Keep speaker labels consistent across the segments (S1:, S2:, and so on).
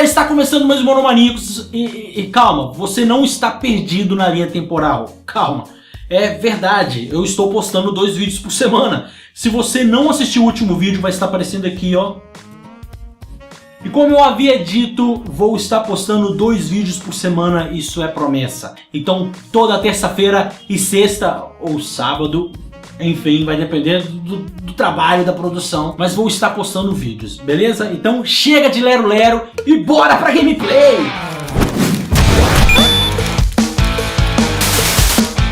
S1: galera, está começando mais um Monomaníacos e calma, você não está perdido na linha temporal, calma. É verdade, eu estou postando 2 vídeos por semana. Se você não assistiu o último vídeo, vai estar aparecendo aqui, ó. E como eu havia dito, vou estar postando 2 vídeos por semana, isso é promessa. Então toda terça-feira e sexta ou sábado, enfim, vai depender do trabalho, da produção, mas vou estar postando vídeos, beleza? Então chega de lero-lero e bora pra gameplay!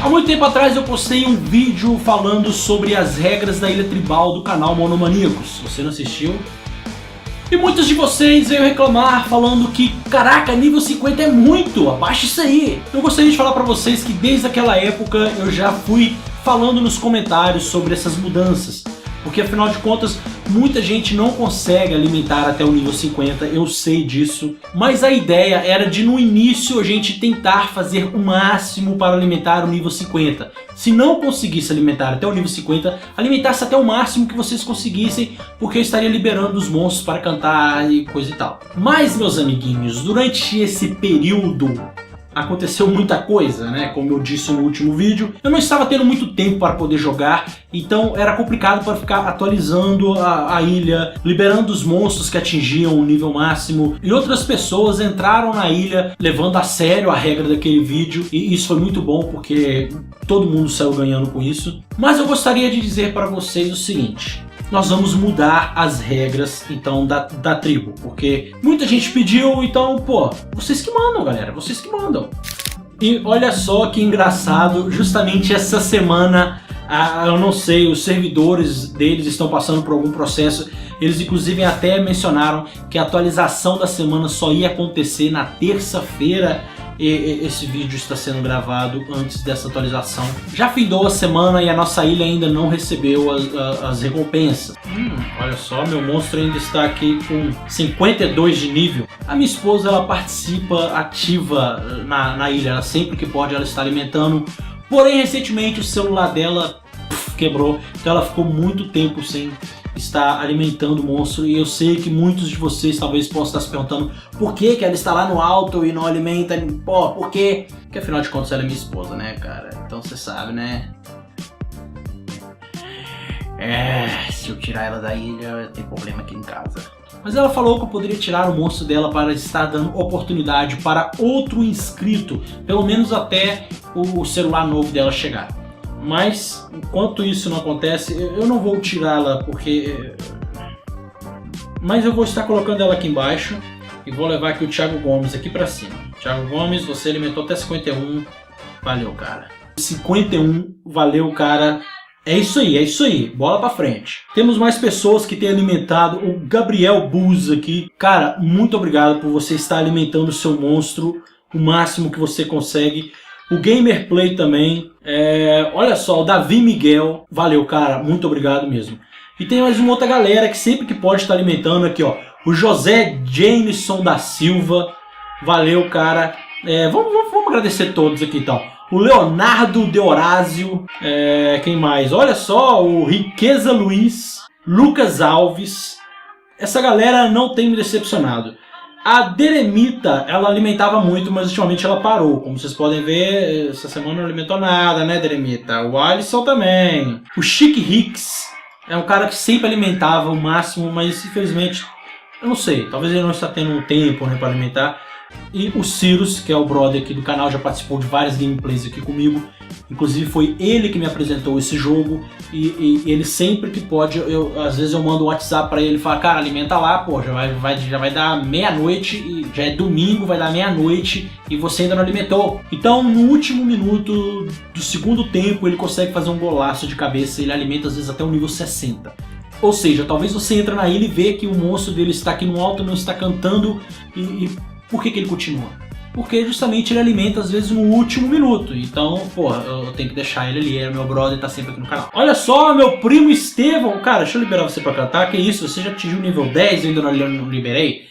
S1: Há muito tempo atrás eu postei um vídeo falando sobre as regras da Ilha Tribal do canal Monomaníacos. Se você não assistiu... E muitos de vocês veio reclamar falando que, caraca, nível 50 é muito, abaixa isso aí. Eu gostaria de falar pra vocês que desde aquela época eu já fui falando nos comentários sobre essas mudanças. Porque afinal de contas, muita gente não consegue alimentar até o nível 50, eu sei disso. Mas a ideia era de no início a gente tentar fazer o máximo para alimentar o nível 50. Se não conseguisse alimentar até o nível 50, alimentasse até o máximo que vocês conseguissem, porque eu estaria liberando os monstros para cantar e coisa e tal. Mas meus amiguinhos, durante esse período aconteceu muita coisa, né? Como eu disse no último vídeo, eu não estava tendo muito tempo para poder jogar, então era complicado para ficar atualizando a ilha, liberando os monstros que atingiam o nível máximo, e outras pessoas entraram na ilha levando a sério a regra daquele vídeo, e isso foi muito bom porque todo mundo saiu ganhando com isso. Mas eu gostaria de dizer para vocês o seguinte: nós vamos mudar as regras, então, da tribo, porque muita gente pediu, então, pô, vocês que mandam, galera, vocês que mandam. E olha só que engraçado, justamente essa semana, eu não sei, os servidores deles estão passando por algum processo, eles inclusive até mencionaram que a atualização da semana só ia acontecer na terça-feira. E esse vídeo está sendo gravado antes dessa atualização. Já findou a semana e a nossa ilha ainda não recebeu as recompensas. Olha só, meu monstro ainda está aqui com 52 de nível. A minha esposa, ela participa ativa na ilha, ela, sempre que pode ela está alimentando. Porém, recentemente o celular dela quebrou, então ela ficou muito tempo sem estar alimentando o monstro, e eu sei que muitos de vocês talvez possam estar se perguntando por que ela está lá no alto e não alimenta. Pô, por quê? Porque afinal de contas ela é minha esposa, né, cara? Então você sabe, né? Se eu tirar ela da ilha, tem problema aqui em casa. Mas ela falou que eu poderia tirar o monstro dela para estar dando oportunidade para outro inscrito, pelo menos até o celular novo dela chegar. Mas enquanto isso não acontece, eu não vou tirá-la porque... Mas eu vou estar colocando ela aqui embaixo e vou levar aqui o Thiago Gomes aqui pra cima. Thiago Gomes, você alimentou até 51, valeu, cara. 51, valeu, cara. É isso aí, bola pra frente. Temos mais pessoas que têm alimentado. O Gabriel Buz aqui. Cara, muito obrigado por você estar alimentando o seu monstro o máximo que você consegue. O Gamerplay também, olha só, o Davi Miguel, valeu, cara, muito obrigado mesmo. E tem mais uma outra galera que sempre que pode estar alimentando aqui, ó, o José Jameson da Silva, valeu, cara. Vamos agradecer todos aqui então. O Leonardo de Horácio, quem mais? Olha só, o Riqueza Luiz, Lucas Alves, essa galera não tem me decepcionado. A Deremita, ela alimentava muito, mas ultimamente ela parou. Como vocês podem ver, essa semana não alimentou nada, né, Deremita? O Alisson também. O Chique Hicks é um cara que sempre alimentava o máximo, mas infelizmente, eu não sei, talvez ele não está tendo um tempo, né, para alimentar. E o Cirus, que é o brother aqui do canal, já participou de várias gameplays aqui comigo. Inclusive foi ele que me apresentou esse jogo. E ele sempre que pode, às vezes eu mando um WhatsApp pra ele e falo: cara, alimenta lá, pô, já vai dar meia-noite, e já é domingo, vai dar meia-noite e você ainda não alimentou. Então no último minuto do segundo tempo ele consegue fazer um golaço de cabeça. Ele alimenta às vezes até o nível 60. Ou seja, talvez você entra na ilha e vê que o monstro dele está aqui no alto, não está cantando. E por que ele continua? Porque justamente ele alimenta às vezes no último minuto. Então, porra, eu tenho que deixar ele ali, é meu brother, tá sempre aqui no canal. Olha só, meu primo Estevão. Cara, deixa eu liberar você pra cantar. Que isso, você já atingiu o nível 10 e ainda não liberei?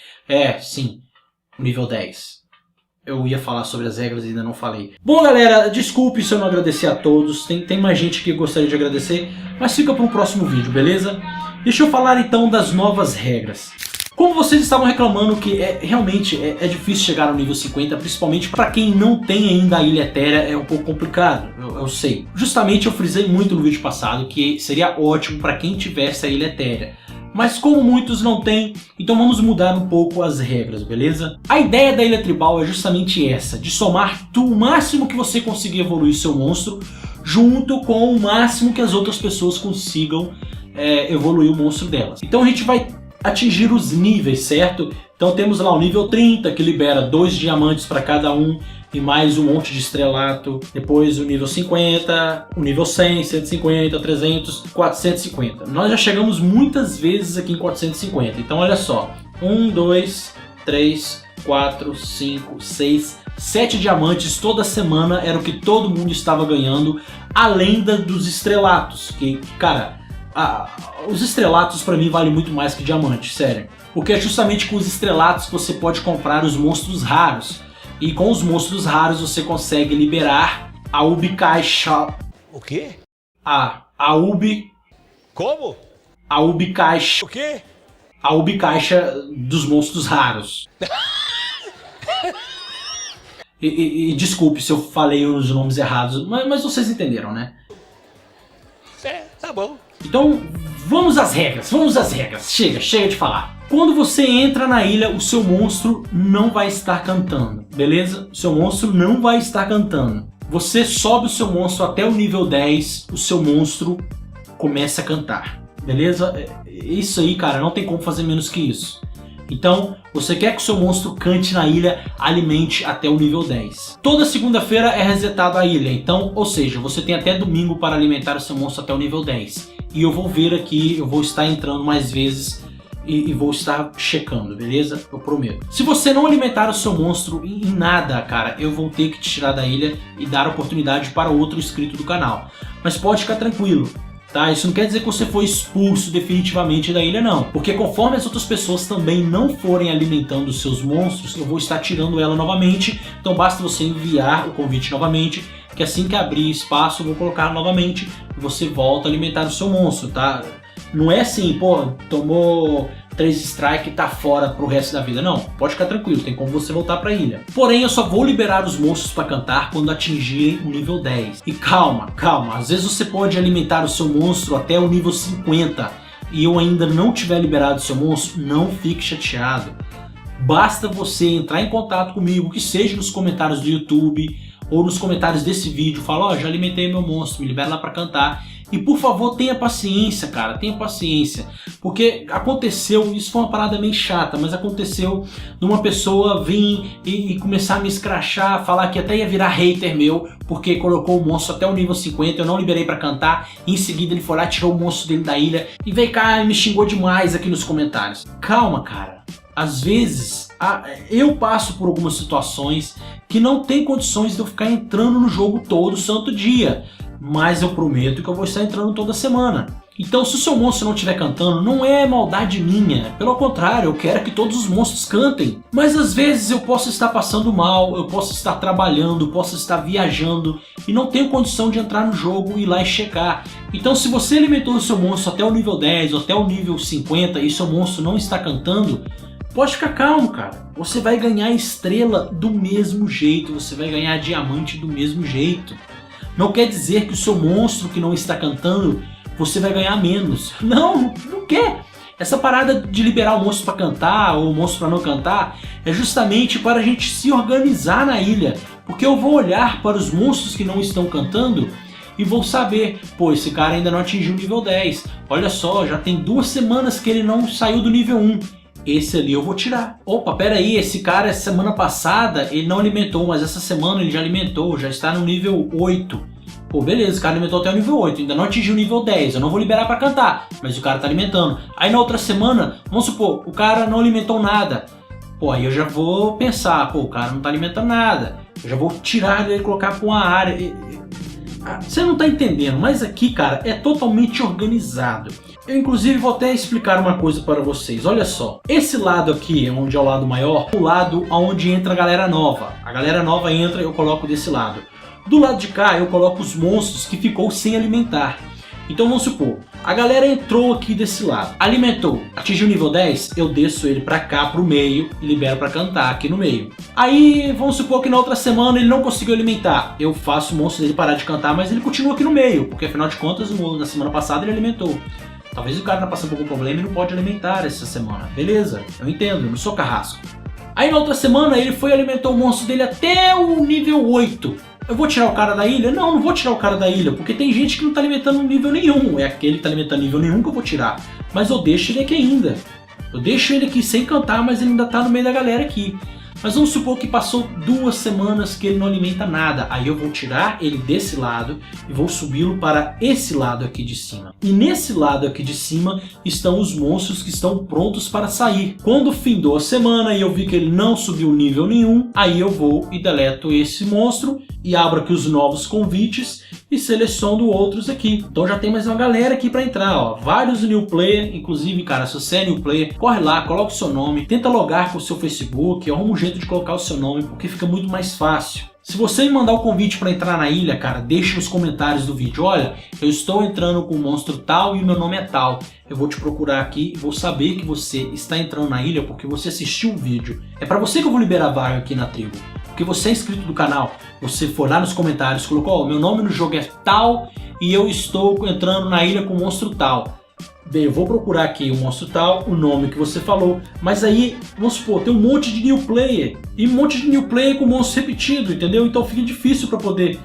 S1: Sim, nível 10. Eu ia falar sobre as regras e ainda não falei. Bom, galera, desculpe se eu não agradecer a todos. Tem mais gente que gostaria de agradecer, mas fica para um próximo vídeo, beleza? Deixa eu falar então das novas regras. Como vocês estavam reclamando que realmente é difícil chegar no nível 50, principalmente para quem não tem ainda a Ilha Etérea, é um pouco complicado, eu sei. Justamente eu frisei muito no vídeo passado que seria ótimo para quem tivesse a Ilha Etérea. Mas como muitos não têm, então vamos mudar um pouco as regras, beleza? A ideia da Ilha Tribal é justamente essa, de somar o máximo que você conseguir evoluir seu monstro, junto com o máximo que as outras pessoas consigam evoluir o monstro delas. Então a gente vai atingir os níveis, certo? Então temos lá o nível 30, que libera 2 diamantes para cada um, e mais um monte de estrelato. Depois o nível 50, o nível 100, 150, 300, 450. Nós já chegamos muitas vezes aqui em 450. Então olha só, 1, 2, 3, 4, 5, 6, 7 diamantes toda semana era o que todo mundo estava ganhando, além dos estrelatos, que, cara, os estrelatos pra mim valem muito mais que diamantes, sério. Porque é justamente com os estrelatos que você pode comprar os monstros raros. E com os monstros raros você consegue liberar a Ubi Caixa.
S2: O quê?
S1: A Ubi...
S2: Como?
S1: A Ubi Caixa...
S2: O quê?
S1: A Ubi Caixa dos monstros raros. E desculpe se eu falei os nomes errados, mas vocês entenderam, né?
S2: Tá bom.
S1: Então, vamos às regras, chega de falar. Quando você entra na ilha, o seu monstro não vai estar cantando, beleza? O seu monstro não vai estar cantando. Você sobe o seu monstro até o nível 10, o seu monstro começa a cantar, beleza? Isso aí, cara, não tem como fazer menos que isso. Então, você quer que o seu monstro cante na ilha, alimente até o nível 10. Toda segunda-feira é resetada a ilha, então, ou seja, você tem até domingo para alimentar o seu monstro até o nível 10. E eu vou ver aqui, eu vou estar entrando mais vezes e vou estar checando, beleza? Eu prometo. Se você não alimentar o seu monstro em nada, cara, eu vou ter que te tirar da ilha e dar oportunidade para outro inscrito do canal. Mas pode ficar tranquilo. Tá? Isso não quer dizer que você foi expulso definitivamente da ilha, não. Porque conforme as outras pessoas também não forem alimentando os seus monstros, eu vou estar tirando ela novamente. Então basta você enviar o convite novamente, que assim que abrir espaço eu vou colocar novamente e você volta a alimentar o seu monstro, tá? Não é assim, pô, tomou 3 strike e tá fora pro resto da vida. Não, pode ficar tranquilo, tem como você voltar pra ilha. Porém, eu só vou liberar os monstros pra cantar quando atingirem o nível 10. E calma, às vezes você pode alimentar o seu monstro até o nível 50 e eu ainda não tiver liberado o seu monstro, não fique chateado. Basta você entrar em contato comigo, que seja nos comentários do YouTube ou nos comentários desse vídeo, fala, ó, já alimentei meu monstro, me libera lá pra cantar. E por favor, tenha paciência, cara, tenha paciência. Porque aconteceu, isso foi uma parada meio chata, mas aconteceu de uma pessoa vir e começar a me escrachar, falar que até ia virar hater meu, porque colocou o monstro até o nível 50, eu não liberei pra cantar, e em seguida ele foi lá, tirou o monstro dele da ilha, e veio cá e me xingou demais aqui nos comentários. Calma, cara. Às vezes, eu passo por algumas situações que não tem condições de eu ficar entrando no jogo todo santo dia. Mas eu prometo que eu vou estar entrando toda semana. Então se o seu monstro não estiver cantando, não é maldade minha. Pelo contrário, eu quero que todos os monstros cantem. Mas às vezes eu posso estar passando mal, eu posso estar trabalhando, posso estar viajando e não tenho condição de entrar no jogo e ir lá e checar. Então se você alimentou o seu monstro até o nível 10 ou até o nível 50 e seu monstro não está cantando, pode ficar calmo, cara. Você vai ganhar estrela do mesmo jeito, você vai ganhar diamante do mesmo jeito. Não quer dizer que o seu monstro que não está cantando, você vai ganhar menos. Não quer. Essa parada de liberar o monstro para cantar ou o monstro para não cantar é justamente para a gente se organizar na ilha. Porque eu vou olhar para os monstros que não estão cantando e vou saber, pô, esse cara ainda não atingiu o nível 10. Olha só, já tem 2 semanas que ele não saiu do nível 1. Esse ali eu vou tirar. Opa, pera aí, esse cara semana passada ele não alimentou, mas essa semana ele já alimentou, já está no nível 8. Pô, beleza, o cara alimentou até o nível 8, ainda não atingiu o nível 10, eu não vou liberar pra cantar, mas o cara tá alimentando. Aí na outra semana, vamos supor, o cara não alimentou nada. Pô, aí eu já vou pensar, pô, o cara não tá alimentando nada. Eu já vou tirar ele e colocar pra uma área. Você não tá entendendo, mas aqui, cara, é totalmente organizado. Eu inclusive vou até explicar uma coisa para vocês, olha só. Esse lado aqui, onde é o lado maior, é o lado onde entra a galera nova. A galera nova entra e eu coloco desse lado. Do lado de cá eu coloco os monstros que ficou sem alimentar. Então vamos supor, a galera entrou aqui desse lado, alimentou, atingiu o nível 10, eu desço ele pra cá, pro meio, e libero pra cantar aqui no meio. Aí vamos supor que na outra semana ele não conseguiu alimentar, eu faço o monstro dele parar de cantar, mas ele continua aqui no meio, porque afinal de contas na semana passada ele alimentou. Talvez o cara tá passando por algum problema e não pode alimentar essa semana, beleza, eu entendo, eu não sou carrasco. Aí na outra semana ele foi e alimentou o monstro dele até o nível 8. Eu vou tirar o cara da ilha? Não, não vou tirar o cara da ilha, porque tem gente que não tá alimentando nível nenhum. É aquele que tá alimentando nível nenhum que eu vou tirar. Mas eu deixo ele aqui ainda. Eu deixo ele aqui sem cantar, mas ele ainda tá no meio da galera aqui. Mas vamos supor que passou 2 semanas que ele não alimenta nada. Aí eu vou tirar ele desse lado e vou subi-lo para esse lado aqui de cima. E nesse lado aqui de cima estão os monstros que estão prontos para sair. Quando findou a semana e eu vi que ele não subiu nível nenhum, aí eu vou e deleto esse monstro e abro aqui os novos convites e seleciono outros aqui. Então já tem mais uma galera aqui para entrar, ó. Vários new player, inclusive, cara, se você é new player, corre lá, coloca o seu nome, tenta logar com o seu Facebook, arruma um jeito de colocar o seu nome, porque fica muito mais fácil. Se você me mandar o convite para entrar na ilha, cara, deixa nos comentários do vídeo, olha, eu estou entrando com o monstro tal e o meu nome é tal. Eu vou te procurar aqui e vou saber que você está entrando na ilha porque você assistiu o vídeo. É para você que eu vou liberar a vaga aqui na tribo. Porque você é inscrito do canal, você foi lá nos comentários, colocou, ó, meu nome no jogo é tal e eu estou entrando na ilha com o monstro tal. Bem, eu vou procurar aqui o monstro tal, o nome que você falou, mas aí, vamos supor, tem um monte de new player, e um monte de new player com monstro repetido, entendeu? Então fica difícil para poder,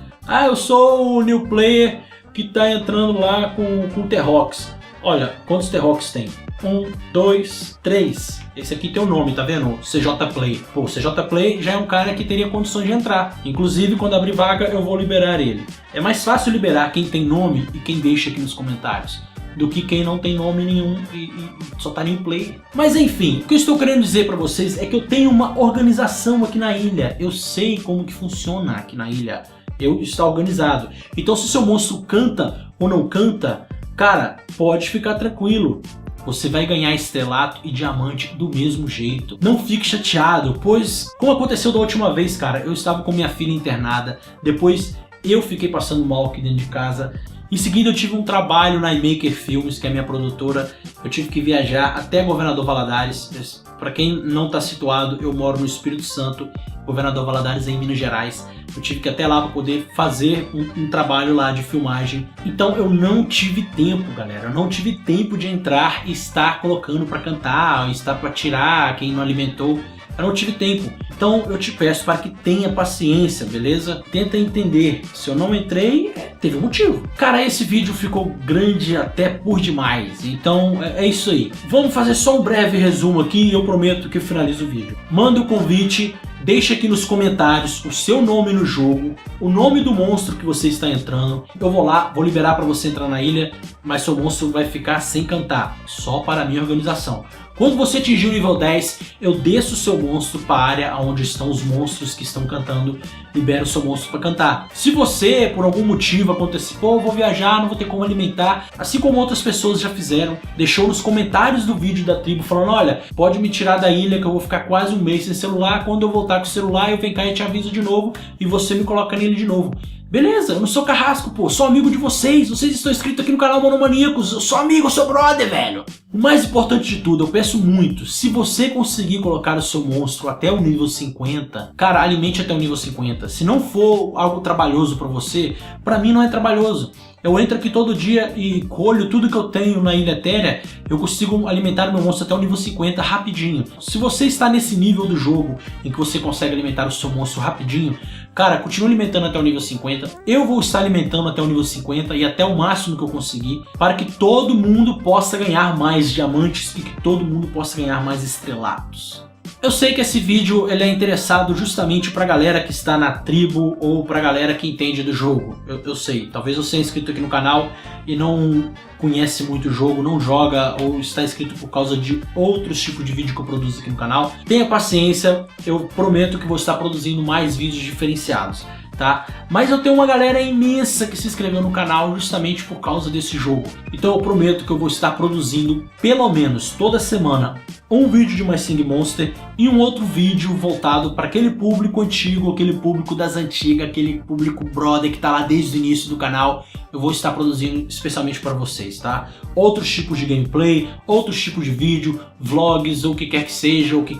S1: eu sou o new player que está entrando lá com o T-Rox. Olha, quantos T-Rox tem? 1, 2, 3. Esse aqui tem o nome, tá vendo? CJ Play. Pô, CJ Play já é um cara que teria condições de entrar. Inclusive, quando abrir vaga, eu vou liberar ele. É mais fácil liberar quem tem nome e quem deixa aqui nos comentários do que quem não tem nome nenhum e só tá new play. Mas enfim, o que eu estou querendo dizer pra vocês é que eu tenho uma organização aqui na ilha. Eu sei como que funciona aqui na ilha. Eu estou organizado. Então se o seu monstro canta ou não canta, cara, pode ficar tranquilo. Você vai ganhar estrelato e diamante do mesmo jeito. Não fique chateado, pois, como aconteceu da última vez, cara, eu estava com minha filha internada, depois eu fiquei passando mal aqui dentro de casa. Em seguida eu tive um trabalho na iMaker Filmes, que é a minha produtora. Eu tive que viajar até Governador Valadares. Para quem não está situado, eu moro no Espírito Santo. Governador Valadares é em Minas Gerais. Eu tive que ir até lá para poder fazer um trabalho lá de filmagem. Então eu não tive tempo, galera. Eu não tive tempo de entrar e estar colocando para cantar, estar para tirar quem não alimentou. Eu não tive tempo. Então eu te peço para que tenha paciência, beleza? Tenta entender. Se eu não entrei, teve um motivo. Cara, esse vídeo ficou grande até por demais. Então é isso aí. Vamos fazer só um breve resumo aqui e eu prometo que eu finalizo o vídeo. Manda o convite. Deixa aqui nos comentários o seu nome no jogo, o nome do monstro que você está entrando. Eu vou lá, vou liberar para você entrar na ilha, mas seu monstro vai ficar sem cantar, só para a minha organização. Quando você atingir o nível 10, eu desço o seu monstro para a área onde estão os monstros que estão cantando, libero o seu monstro para cantar. Se você, por algum motivo, acontecer, pô, eu vou viajar, não vou ter como alimentar, assim como outras pessoas já fizeram, deixou nos comentários do vídeo da tribo falando, olha, pode me tirar da ilha que eu vou ficar quase um mês sem celular, quando eu voltar com o celular eu venho cá e te aviso de novo e você me coloca nele de novo. Beleza, eu não sou carrasco, pô, sou amigo de vocês estão inscritos aqui no canal Monomaníacos, eu sou amigo, eu sou brother, velho. O mais importante de tudo, eu peço muito, se você conseguir colocar o seu monstro até o nível 50, cara, alimente até o nível 50. Se não for algo trabalhoso pra você, pra mim não é trabalhoso. Eu entro aqui todo dia e colho tudo que eu tenho na Ilha Etérea, eu consigo alimentar meu monstro até o nível 50 rapidinho. Se você está nesse nível do jogo em que você consegue alimentar o seu monstro rapidinho, cara, continue alimentando até o nível 50. Eu vou estar alimentando até o nível 50 e até o máximo que eu conseguir, para que todo mundo possa ganhar mais diamantes e que todo mundo possa ganhar mais estrelatos. Eu sei que esse vídeo ele é interessado justamente pra galera que está na tribo ou pra galera que entende do jogo. Eu sei, talvez você é inscrito aqui no canal e não conhece muito o jogo, não joga ou está inscrito por causa de outros tipos de vídeo que eu produzo aqui no canal. Tenha paciência, eu prometo que vou estar produzindo mais vídeos diferenciados. tá? Mas eu tenho uma galera imensa que se inscreveu no canal justamente por causa desse jogo. Então eu prometo que eu vou estar produzindo pelo menos toda semana um vídeo de My Singing Monster e um outro vídeo voltado para aquele público antigo, aquele público das antigas, aquele público brother que tá lá desde o início do canal. Eu vou estar produzindo especialmente para vocês, tá? Outros tipos de gameplay, outros tipos de vídeo, vlogs ou o que quer que seja, ou que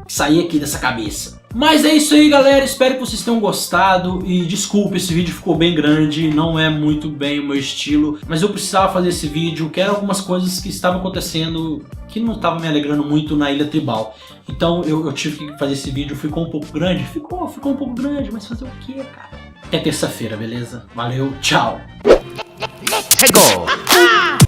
S1: sair aqui dessa cabeça. Mas é isso aí, galera, espero que vocês tenham gostado e desculpa, esse vídeo ficou bem grande, não é muito bem o meu estilo, mas eu precisava fazer esse vídeo, que eram algumas coisas que estavam acontecendo que não estavam me alegrando muito na Ilha Tribal. Então eu tive que fazer esse vídeo, ficou um pouco grande? Ficou um pouco grande, mas fazer o que, cara? Até terça-feira, beleza? Valeu, tchau!
S2: Let's go!